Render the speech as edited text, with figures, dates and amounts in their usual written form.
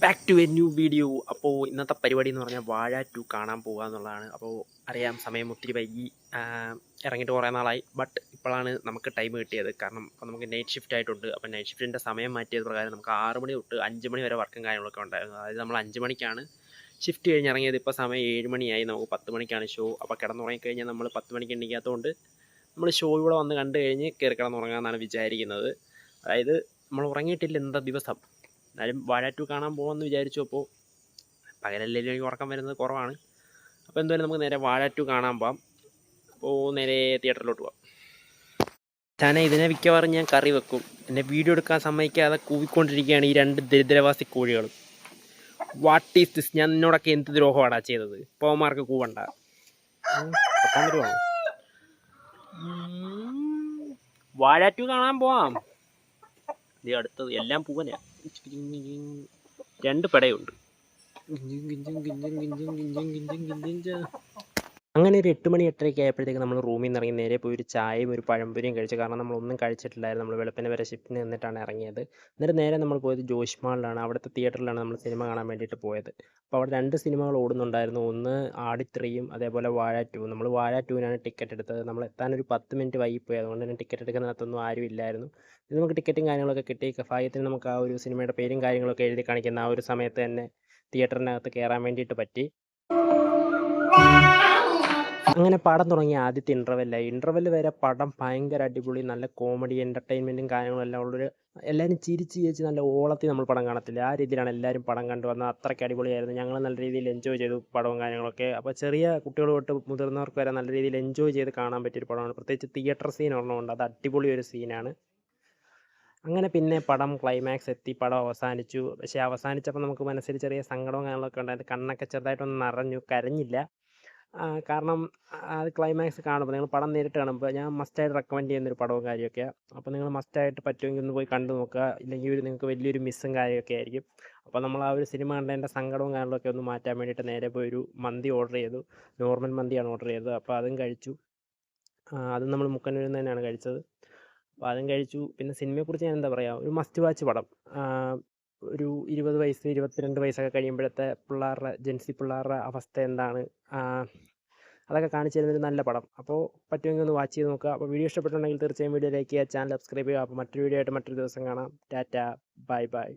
Back to a new video. അപ്പോൾ ഇന്നത്തെ പരിപാടി എന്ന് പറഞ്ഞാൽ വാഴ 2 കാണാൻ പോകുക എന്നുള്ളതാണ്. അപ്പോൾ അറിയാം, സമയം ഒത്തിരി വൈകി, ഇറങ്ങിയിട്ട് കുറേ നാളായി. ബട്ട് ഇപ്പോഴാണ് നമുക്ക് ടൈം കിട്ടിയത്. കാരണം ഇപ്പോൾ നമുക്ക് നൈറ്റ് ഷിഫ്റ്റ് ആയിട്ടുണ്ട്. അപ്പോൾ നൈറ്റ് ഷിഫ്റ്റിൻ്റെ സമയം മാറ്റിയത് പ്രകാരം നമുക്ക് 6 മണി തൊട്ട് 5 മണി വരെ വർക്കും കാര്യങ്ങളൊക്കെ ഉണ്ടായിരുന്നു. അതായത് നമ്മൾ 5 മണിക്കാണ് ഷിഫ്റ്റ് കഴിഞ്ഞ് ഇറങ്ങിയത്. ഇപ്പോൾ സമയം 7 മണിയായി. നമുക്ക് 10 മണിക്കാണ് ഷോ. അപ്പോൾ കിടന്നുറങ്ങിക്കഴിഞ്ഞാൽ നമ്മൾ 10 മണിക്ക് എണ്ണിക്കാത്തതുകൊണ്ട് നമ്മൾ ഷോ ഇവിടെ വന്ന് കണ്ടു കഴിഞ്ഞ് കയറി കിടന്നുറങ്ങാമെന്നാണ് വിചാരിക്കുന്നത്. അതായത് നമ്മൾ ഉറങ്ങിയിട്ടില്ല എന്താ ദിവസം. എന്നാലും വാഴ 2 കാണാൻ പോകുമെന്ന് വിചാരിച്ചു. അപ്പോൾ പകലല്ലേലും എനിക്ക് ഉറക്കം വരുന്നത് കുറവാണ്. അപ്പോൾ എന്തായാലും നമുക്ക് നേരെ വാഴ 2 കാണാൻ പോകാം. അപ്പോൾ നേരെ തിയേറ്ററിലോട്ട് പോകാം. ഇതിനെ മിക്കവാറും ഞാൻ കറി വെക്കും. എന്നെ വീഡിയോ എടുക്കാൻ സമ്മതിക്കാതെ കൂവിക്കൊണ്ടിരിക്കുകയാണ് ഈ 2 ദരിദ്രവാസി കോഴികളും. What is this? ഞാൻ നിന്നോടൊക്കെ എന്ത് ദ്രോഹമാണാ ചെയ്തത്? പോമാർക്ക് കൂവണ്ട. വാഴ 2 കാണാൻ പോവാം. ഇത് അടുത്തത് എല്ലാം പൂവനാ. 2 പെടയുണ്ട്. അങ്ങനെ ഒരു 8 മണി 8:30 ആയപ്പോഴത്തേക്ക് നമ്മൾ റൂമിൽ നിന്ന് ഇറങ്ങി നേരെ പോയി ഒരു ചായയും ഒരു പഴംപൊരിയും കഴിച്ചു. കാരണം നമ്മളൊന്നും കഴിച്ചിട്ടില്ലായിരുന്നു. നമ്മൾ വെളുപ്പിന് വരെ ഷിഫ്റ്റിന് നിന്നിട്ടാണ് ഇറങ്ങിയത്. എന്നിട്ട് നേരെ നമ്മൾ പോയത് ജോഷ് മാളിലാണ്. അവിടുത്തെ തിയേറ്ററിലാണ് നമ്മൾ സിനിമ കാണാൻ വേണ്ടിയിട്ട് പോയത്. അപ്പോൾ അവിടെ 2 സിനിമകൾ ഓടുന്നുണ്ടായിരുന്നു. ഒന്ന് ആടിത്രിയും അതേപോലെ വാഴ 2. നമ്മൾ വാഴ 2-നാണ് ടിക്കറ്റ് എടുത്തത്. നമ്മൾ എത്താനൊരു 10 മിനിറ്റ് വൈകിപ്പോയി. അതുകൊണ്ട് തന്നെ ടിക്കറ്റ് എടുക്കുന്നിടത്തൊന്നും ആരും ഇല്ലായിരുന്നു. ഇത് നമുക്ക് ടിക്കറ്റും കാര്യങ്ങളൊക്കെ കിട്ടി. ഭാഗ്യത്തിന് നമുക്ക് ആ ഒരു സിനിമയുടെ പേരും കാര്യങ്ങളൊക്കെ എഴുതി കാണിക്കുന്ന ആ ഒരു സമയത്ത് തന്നെ തിയേറ്ററിനകത്ത് കയറാൻ വേണ്ടിയിട്ട് പറ്റി. അങ്ങനെ പടം തുടങ്ങി ആദ്യത്തെ ഇൻ്റർവെൽ വരെ പടം ഭയങ്കര അടിപൊളി, നല്ല കോമഡി എൻ്റർടൈൻമെൻറ്റും കാര്യങ്ങളും എല്ലാം ഉള്ളൊരു, എല്ലാവരും ചിരിച്ച് ചിരിച്ച് നല്ല ഓളത്തിൽ നമ്മൾ പടം കാണത്തില്ല, ആ രീതിയിലാണ് എല്ലാവരും പടം കണ്ടു വന്നത്. അത്രയ്ക്ക് അടിപൊളിയായിരുന്നു. ഞങ്ങൾ നല്ല രീതിയിൽ എൻജോയ് ചെയ്തു പടവും കാര്യങ്ങളൊക്കെ. അപ്പോൾ ചെറിയ കുട്ടികൾ തൊട്ട് മുതിർന്നവർക്ക് വരെ നല്ല രീതിയിൽ എൻജോയ് ചെയ്ത് കാണാൻ പറ്റിയൊരു പടമാണ്. പ്രത്യേകിച്ച് തിയേറ്റർ സീൻ ഒരെണ്ണമുണ്ട്, അത് അടിപൊളി ഒരു സീനാണ്. അങ്ങനെ പിന്നെ പടം ക്ലൈമാക്സ് എത്തി, പടം അവസാനിച്ചു. പക്ഷേ അവസാനിച്ചപ്പോൾ നമുക്ക് മനസ്സിൽ ചെറിയ സങ്കടവും കാര്യങ്ങളൊക്കെ ഉണ്ടായിരുന്നു. കണ്ണൊക്കെ ചെറുതായിട്ടൊന്ന് നിറഞ്ഞു, കരഞ്ഞില്ല. കാരണം അത് ക്ലൈമാക്സ് കാണുമ്പോൾ, നിങ്ങൾ പടം നേരിട്ട് കാണുമ്പോൾ ഞാൻ മസ്റ്റായിട്ട് റെക്കമെൻഡ് ചെയ്യുന്നൊരു പടവും കാര്യമൊക്കെയാണ്. അപ്പോൾ നിങ്ങൾ മസ്റ്റായിട്ട് പറ്റുമെങ്കിൽ ഒന്ന് പോയി കണ്ടു നോക്കുക. ഇല്ലെങ്കിൽ നിങ്ങൾക്ക് വലിയൊരു മിസ്സും കാര്യമൊക്കെ ആയിരിക്കും. അപ്പോൾ നമ്മൾ ആ ഒരു സിനിമ കണ്ടതിൻ്റെ സങ്കടവും കാര്യങ്ങളൊക്കെ ഒന്ന് മാറ്റാൻ വേണ്ടിയിട്ട് നേരെ പോയി ഒരു മന്തി ഓർഡർ ചെയ്തു. നോർമൽ മന്തിയാണ് ഓർഡർ ചെയ്തത്. അപ്പോൾ അതും കഴിച്ചു. അതും നമ്മൾ മുക്കന്നൂരിൽ നിന്ന് തന്നെയാണ് കഴിച്ചത്. അപ്പോൾ അതും കഴിച്ചു. പിന്നെ സിനിമയെക്കുറിച്ച് ഞാൻ എന്താ പറയുക, ഒരു മസ്റ്റ് വാച്ച് പടം. ഒരു 20 വയസ്സ് 22 വയസ്സൊക്കെ കഴിയുമ്പോഴത്തെ പിള്ളേരുടെ, ജെൻസി പിള്ളേരുടെ അവസ്ഥ എന്താണ്, അതൊക്കെ കാണിച്ചു തരുന്നൊരു നല്ല പടം. അപ്പോൾ പറ്റുമെങ്കിൽ ഒന്ന് വാച്ച് ചെയ്ത് നോക്കുക. അപ്പോൾ വീഡിയോ ഇഷ്ടപ്പെട്ടുണ്ടെങ്കിൽ തീർച്ചയായും വീഡിയോ ലൈക്ക് ചെയ്യുക, ചാനൽ സബ്സ്ക്രൈബ് ചെയ്യുക. അപ്പോൾ മറ്റൊരു വീഡിയോ ആയിട്ട് മറ്റൊരു ദിവസം കാണാം. Tata, bye bye.